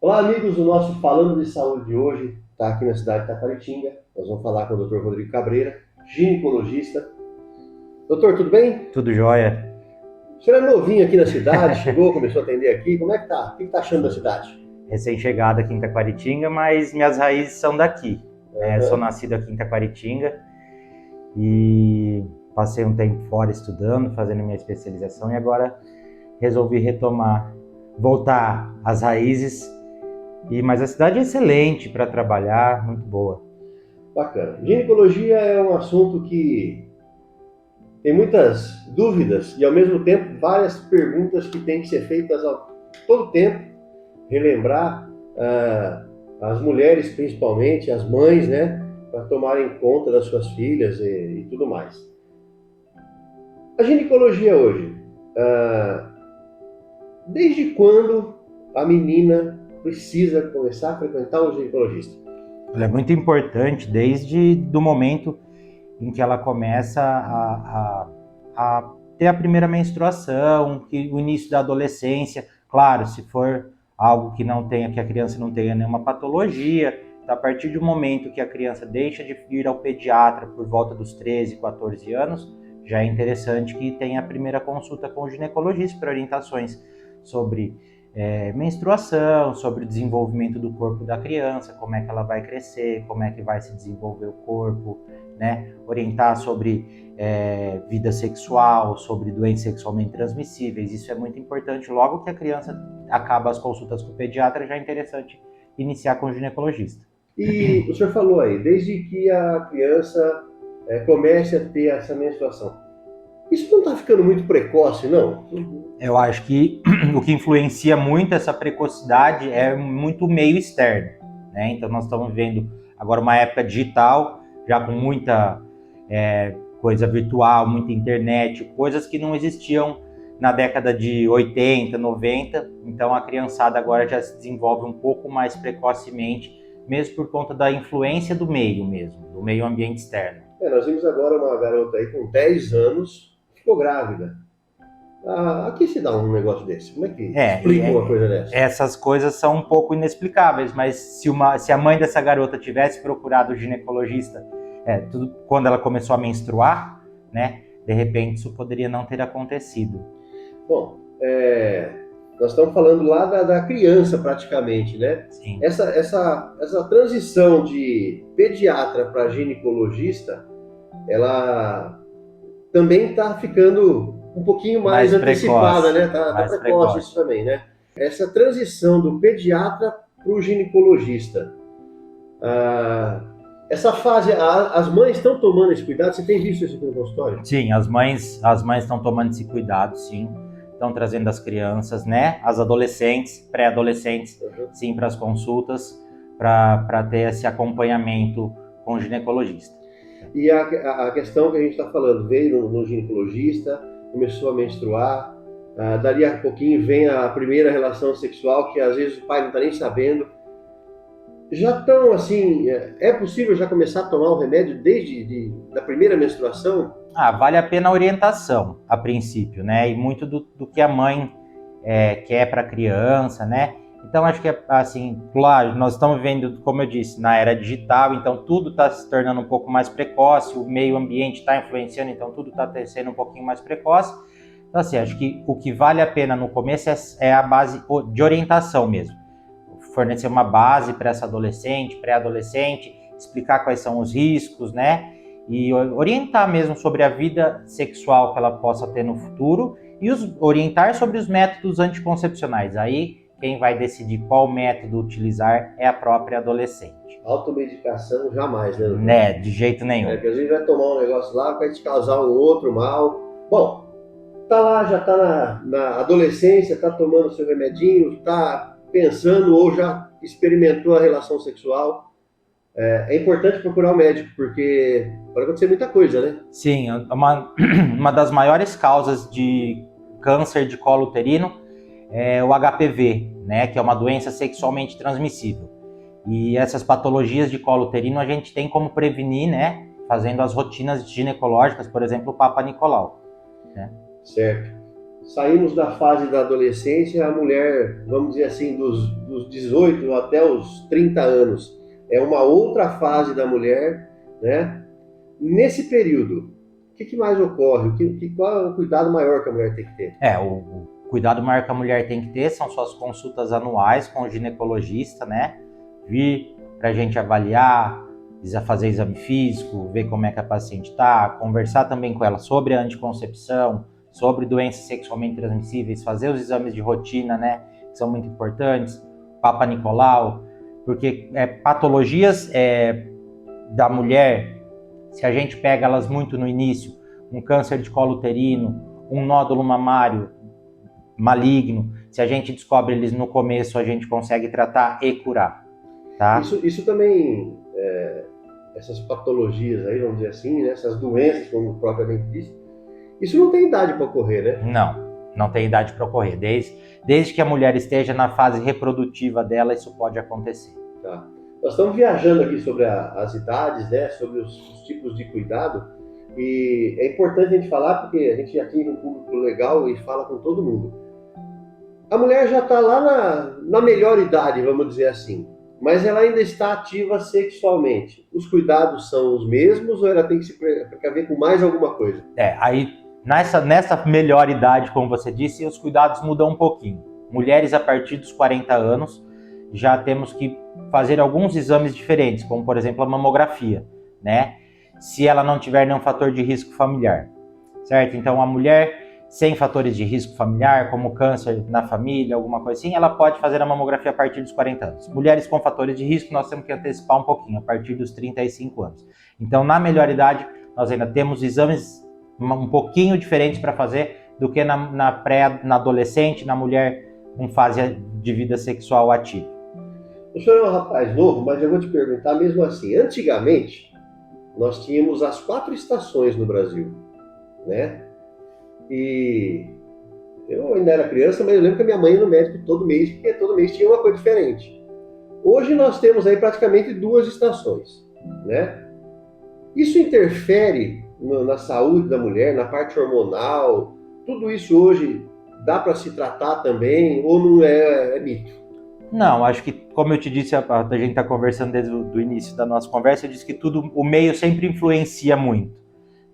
Olá, amigos do nosso Falando de Saúde de hoje. Está aqui na cidade de Taquaritinga. Nós vamos falar com o Dr. Rodrigo Cabreira, ginecologista. Doutor, tudo bem? Tudo jóia. O senhor é novinho aqui na cidade, chegou, começou a atender aqui. Como é que tá? O que está achando da cidade? Recém-chegado aqui em Taquaritinga, mas minhas raízes são daqui. Uhum. Sou nascido aqui em Taquaritinga e passei um tempo fora estudando, fazendo minha especialização e agora resolvi voltar às raízes. Mas a cidade é excelente para trabalhar, muito boa. Bacana. Ginecologia é um assunto que tem muitas dúvidas e, ao mesmo tempo, várias perguntas que têm que ser feitas a todo tempo. Relembrar as mulheres, principalmente, as mães, né? Para tomarem conta das suas filhas e tudo mais. A ginecologia hoje, desde quando a menina precisa começar a frequentar o ginecologista? Ela é muito importante desde do momento em que ela começa a ter a primeira menstruação, o início da adolescência. Claro, se for algo que a criança não tenha nenhuma patologia, então, a partir do momento que a criança deixa de ir ao pediatra por volta dos 13, 14 anos, já é interessante que tenha a primeira consulta com o ginecologista para orientações sobre menstruação, sobre o desenvolvimento do corpo da criança, como é que ela vai crescer, como é que vai se desenvolver o corpo, né? Orientar sobre vida sexual, sobre doenças sexualmente transmissíveis. Isso é muito importante. Logo que a criança acaba as consultas com o pediatra, já é interessante iniciar com o ginecologista. E o senhor falou aí, desde que a criança comece a ter essa menstruação. Isso não está ficando muito precoce, não? Eu acho que o que influencia muito essa precocidade é muito o meio externo, né? Então nós estamos vivendo agora uma época digital, já com muita coisa virtual, muita internet, coisas que não existiam na década de 80, 90. Então a criançada agora já se desenvolve um pouco mais precocemente, mesmo por conta da influência do meio mesmo, do meio ambiente externo. Nós vimos agora uma garota aí com 10 anos, ficou grávida. Aqui se dá um negócio desse? Como é que explica uma coisa dessa? Essas coisas são um pouco inexplicáveis, mas se a mãe dessa garota tivesse procurado o ginecologista quando ela começou a menstruar, né, de repente isso poderia não ter acontecido. Bom, nós estamos falando lá da criança praticamente, né? Sim. Essa transição de pediatra para ginecologista, ela também está ficando um pouquinho mais antecipada, né? Tá precoce isso também, né? Essa transição do pediatra para o ginecologista, essa fase, as mães estão tomando esse cuidado? Você tem visto isso aqui no consultório? Sim, as mães estão tomando esse cuidado, sim. Estão trazendo as crianças, né? As adolescentes, pré-adolescentes, sim, para as consultas, para ter esse acompanhamento com o ginecologista. E a questão que a gente está falando, veio no ginecologista, começou a menstruar, dali a pouquinho vem a primeira relação sexual, que às vezes o pai não está nem sabendo. Já estão assim, é possível já começar a tomar o remédio desde da primeira menstruação? Vale a pena a orientação, a princípio, né? E muito do que a mãe quer para a criança, né? Então, acho que, assim, claro, nós estamos vivendo, como eu disse, na era digital, então tudo está se tornando um pouco mais precoce, o meio ambiente está influenciando, então tudo está sendo um pouquinho mais precoce. Então, assim, acho que o que vale a pena no começo é a base de orientação mesmo. Fornecer uma base para essa adolescente, pré-adolescente, explicar quais são os riscos, né? E orientar mesmo sobre a vida sexual que ela possa ter no futuro e orientar sobre os métodos anticoncepcionais. Aí, quem vai decidir qual método utilizar é a própria adolescente. Automedicação jamais, né? Né, de jeito nenhum. Porque às vezes vai tomar um negócio lá, vai te causar um outro mal. Bom, tá lá, já tá na adolescência, tá tomando seu remedinho, tá pensando ou já experimentou a relação sexual. É importante procurar o médico, porque pode acontecer muita coisa, né? Sim, uma das maiores causas de câncer de colo uterino é o HPV, né, que é uma doença sexualmente transmissível. E essas patologias de colo uterino a gente tem como prevenir, né, fazendo as rotinas ginecológicas, por exemplo, o Papa Nicolau. Né? Certo. saímos da fase da adolescência, a mulher, vamos dizer assim, dos 18 até os 30 anos, é uma outra fase da mulher, né? Nesse período, o que mais ocorre? Qual é o cuidado maior que a mulher tem que ter? O cuidado maior que a mulher tem que ter são suas consultas anuais com o ginecologista, né? Vir para a gente avaliar, fazer exame físico, ver como é que a paciente está, conversar também com ela sobre a anticoncepção, sobre doenças sexualmente transmissíveis, fazer os exames de rotina, né? Que são muito importantes, Papa Nicolau, porque patologias da mulher, se a gente pega elas muito no início, um câncer de colo uterino, um nódulo mamário maligno, se a gente descobre eles no começo, a gente consegue tratar e curar, tá? Isso também, essas patologias aí, vamos dizer assim, né? Essas doenças, como propriamente disse, isso não tem idade para ocorrer, né? Não tem idade para ocorrer. Desde que a mulher esteja na fase reprodutiva dela, isso pode acontecer. Tá. Nós estamos viajando aqui sobre as idades, né? Sobre os tipos de cuidado, e é importante a gente falar porque a gente atinge um público legal e fala com todo mundo. A mulher já está lá na melhor idade, vamos dizer assim, mas ela ainda está ativa sexualmente. Os cuidados são os mesmos ou ela tem que se precaver com mais alguma coisa? Aí nessa melhor idade, como você disse, os cuidados mudam um pouquinho. Mulheres a partir dos 40 anos já temos que fazer alguns exames diferentes, como por exemplo a mamografia, né? Se ela não tiver nenhum fator de risco familiar, certo? Então a mulher sem fatores de risco familiar, como câncer na família, alguma coisa assim, ela pode fazer a mamografia a partir dos 40 anos. Mulheres com fatores de risco, nós temos que antecipar um pouquinho, a partir dos 35 anos. Então, na melhor idade, nós ainda temos exames um pouquinho diferentes para fazer do que na adolescente, na mulher com fase de vida sexual ativa. O senhor é um rapaz novo, mas eu vou te perguntar mesmo assim. Antigamente, nós tínhamos as 4 estações no Brasil, né? E eu ainda era criança, mas eu lembro que a minha mãe ia no médico todo mês, porque todo mês tinha uma coisa diferente. Hoje nós temos aí praticamente 2 estações, né? Isso interfere na saúde da mulher, na parte hormonal? Tudo isso hoje dá para se tratar também ou não é mito? Não, acho que, como eu te disse, a gente está conversando desde o início da nossa conversa, eu disse que o meio sempre influencia muito,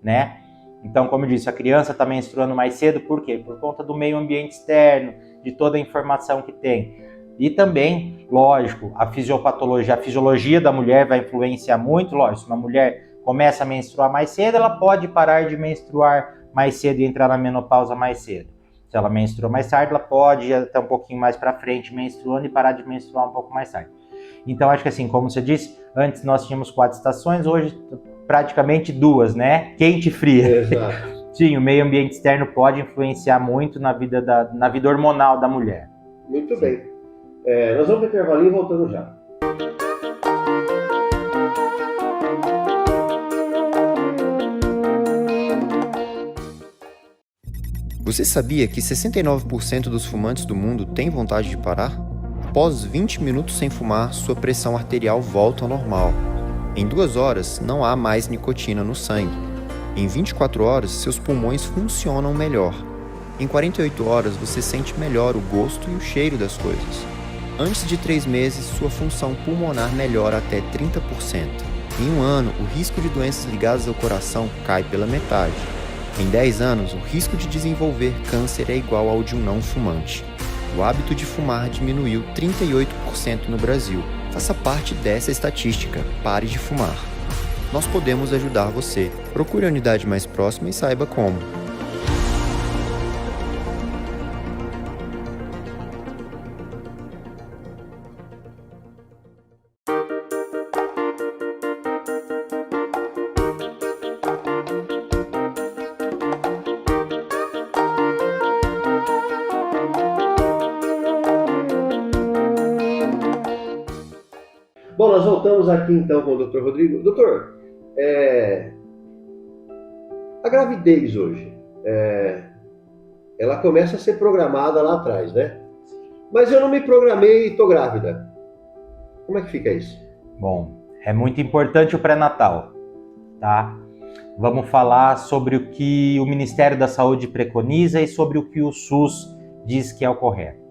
né? Então, como eu disse, a criança está menstruando mais cedo, por quê? Por conta do meio ambiente externo, de toda a informação que tem. E também, lógico, a fisiologia da mulher vai influenciar muito, lógico, se uma mulher começa a menstruar mais cedo, ela pode parar de menstruar mais cedo e entrar na menopausa mais cedo. Se ela menstrua mais tarde, ela pode ir até um pouquinho mais para frente menstruando e parar de menstruar um pouco mais tarde. Então, acho que assim, como você disse, antes nós tínhamos 4 estações, hoje praticamente 2, né? Quente e fria. Exato. Sim, o meio ambiente externo pode influenciar muito na vida hormonal da mulher. Muito bem. Nós vamos para o intervalinho e voltamos já. Você sabia que 69% dos fumantes do mundo têm vontade de parar? Após 20 minutos sem fumar, sua pressão arterial volta ao normal. Em 2 horas, não há mais nicotina no sangue. Em 24 horas, seus pulmões funcionam melhor. Em 48 horas, você sente melhor o gosto e o cheiro das coisas. Antes de 3 meses, sua função pulmonar melhora até 30%. Em 1 ano, o risco de doenças ligadas ao coração cai pela metade. Em 10 anos, o risco de desenvolver câncer é igual ao de um não fumante. O hábito de fumar diminuiu 38% no Brasil. Faça parte dessa estatística. Pare de fumar. Nós podemos ajudar você. Procure a unidade mais próxima e saiba como. Bom, nós voltamos aqui então com o Dr. Rodrigo. Doutor, a gravidez hoje, ela começa a ser programada lá atrás, né? Mas eu não me programei e estou grávida. Como é que fica isso? Bom, é muito importante o pré-natal, tá? vamos falar sobre o que o Ministério da Saúde preconiza e sobre o que o SUS diz que é o correto,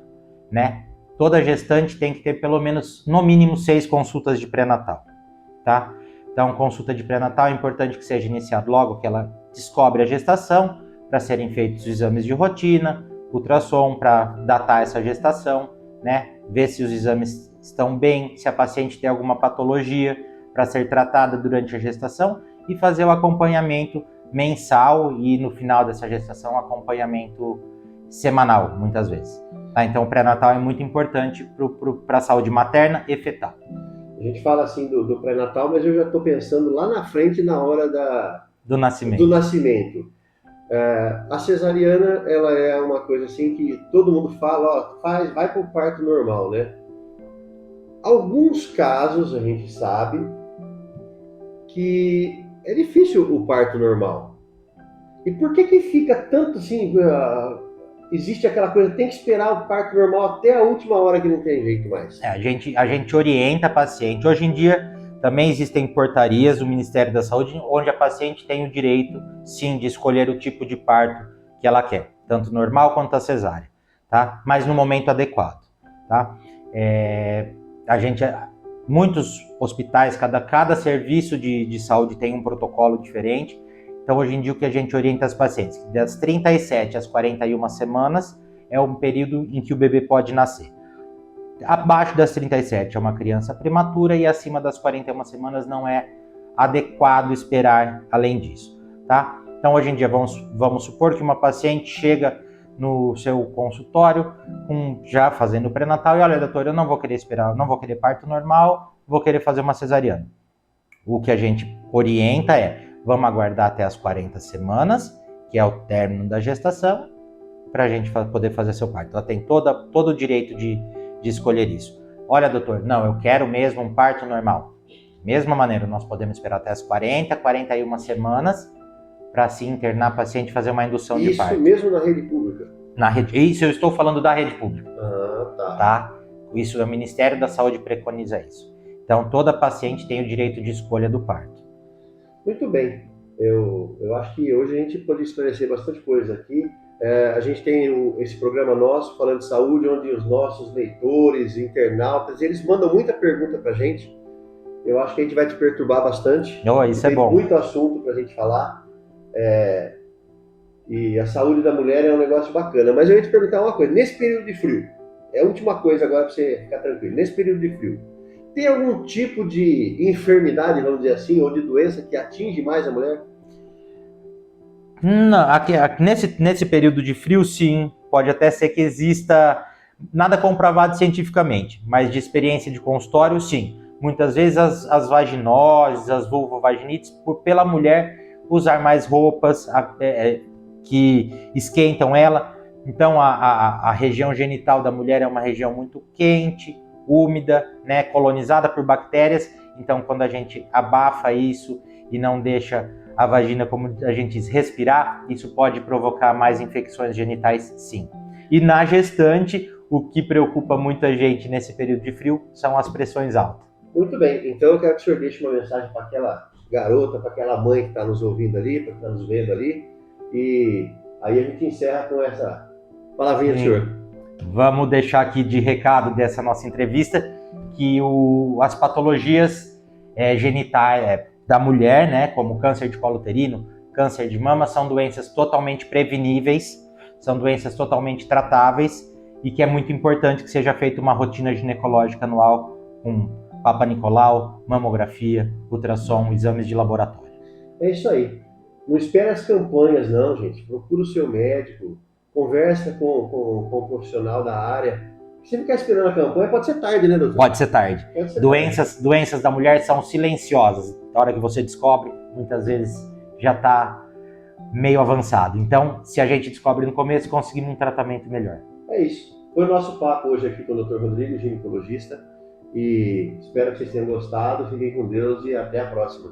né? Toda gestante tem que ter pelo menos, no mínimo, 6 consultas de pré-natal, tá? Então, consulta de pré-natal é importante que seja iniciado logo que ela descobre a gestação, para serem feitos os exames de rotina, ultrassom para datar essa gestação, né? Ver se os exames estão bem, se a paciente tem alguma patologia para ser tratada durante a gestação e fazer o acompanhamento mensal e no final dessa gestação acompanhamento semanal, muitas vezes. Tá? Então o pré-natal é muito importante para a saúde materna e fetal. A gente fala assim do pré-natal, mas eu já estou pensando lá na frente, na hora do nascimento. A cesariana, ela é uma coisa assim que todo mundo fala, ó, vai para o parto normal, né? Alguns casos a gente sabe que é difícil o parto normal. E por que fica tanto assim, existe aquela coisa, tem que esperar o parto normal até a última hora que não tem jeito mais? A gente orienta a paciente. Hoje em dia também existem portarias do Ministério da Saúde onde a paciente tem o direito, sim, de escolher o tipo de parto que ela quer, tanto normal quanto a cesárea, tá? Mas no momento adequado, tá? Muitos hospitais, cada serviço de saúde tem um protocolo diferente. Então, hoje em dia, o que a gente orienta as pacientes, das 37 às 41 semanas é um período em que o bebê pode nascer. Abaixo das 37 é uma criança prematura e acima das 41 semanas não é adequado esperar além disso, tá? Então, hoje em dia, vamos supor que uma paciente chega no seu consultório já fazendo o pré-natal e olha, doutor, eu não vou querer esperar, não vou querer parto normal, vou querer fazer uma cesariana. O que a gente orienta vamos aguardar até as 40 semanas, que é o término da gestação, para a gente poder fazer seu parto. Ela tem todo o direito de escolher isso. Olha, doutor, não, eu quero mesmo um parto normal. Mesma maneira, nós podemos esperar até as 40, 41 semanas, para assim internar a paciente e fazer uma indução de parto. Isso mesmo na rede pública? Isso eu estou falando da rede pública. Tá. Isso, o Ministério da Saúde preconiza isso. Então, toda paciente tem o direito de escolha do parto. Muito bem. Eu acho que hoje a gente pode esclarecer bastante coisa aqui. A gente tem esse programa nosso, Falando de Saúde, onde os nossos leitores, internautas, eles mandam muita pergunta pra gente. Eu acho que a gente vai te perturbar bastante. Isso é bom. Tem muito assunto pra gente falar. E a saúde da mulher é um negócio bacana. Mas eu ia te perguntar uma coisa. Nesse período de frio, é a última coisa agora para você ficar tranquilo. Nesse período de frio, tem algum tipo de enfermidade, vamos dizer assim, ou de doença que atinge mais a mulher? Não, nesse período de frio, sim. Pode até ser que exista nada comprovado cientificamente, mas de experiência de consultório, sim. Muitas vezes as vaginoses, as vulvovaginites, pela mulher usar mais roupas que esquentam ela. Então, a região genital da mulher é uma região muito quente, úmida, né, colonizada por bactérias. Então, quando a gente abafa isso e não deixa a vagina, como a gente diz, respirar, isso pode provocar mais infecções genitais, sim. E na gestante, o que preocupa muita gente nesse período de frio são as pressões altas. Muito bem, então eu quero que o senhor deixe uma mensagem para aquela garota, para aquela mãe que está nos ouvindo ali, para que está nos vendo ali, e aí a gente encerra com essa palavrinha do senhor. Vamos deixar aqui de recado dessa nossa entrevista que as patologias genitais da mulher, né, como câncer de colo uterino, câncer de mama, são doenças totalmente preveníveis, são doenças totalmente tratáveis e que é muito importante que seja feita uma rotina ginecológica anual com Papa Nicolau, mamografia, ultrassom, exames de laboratório. É isso aí. Não espere as campanhas não, gente. Procura o seu médico, conversa com o profissional da área. Se ficar esperando a campanha, pode ser tarde, né, doutor? Pode ser tarde. Doenças da mulher são silenciosas. Na hora que você descobre, muitas vezes já está meio avançado. Então, se a gente descobre no começo, conseguimos um tratamento melhor. É isso. Foi o nosso papo hoje aqui com o Dr. Rodrigo, ginecologista. E espero que vocês tenham gostado. Fiquem com Deus e até a próxima.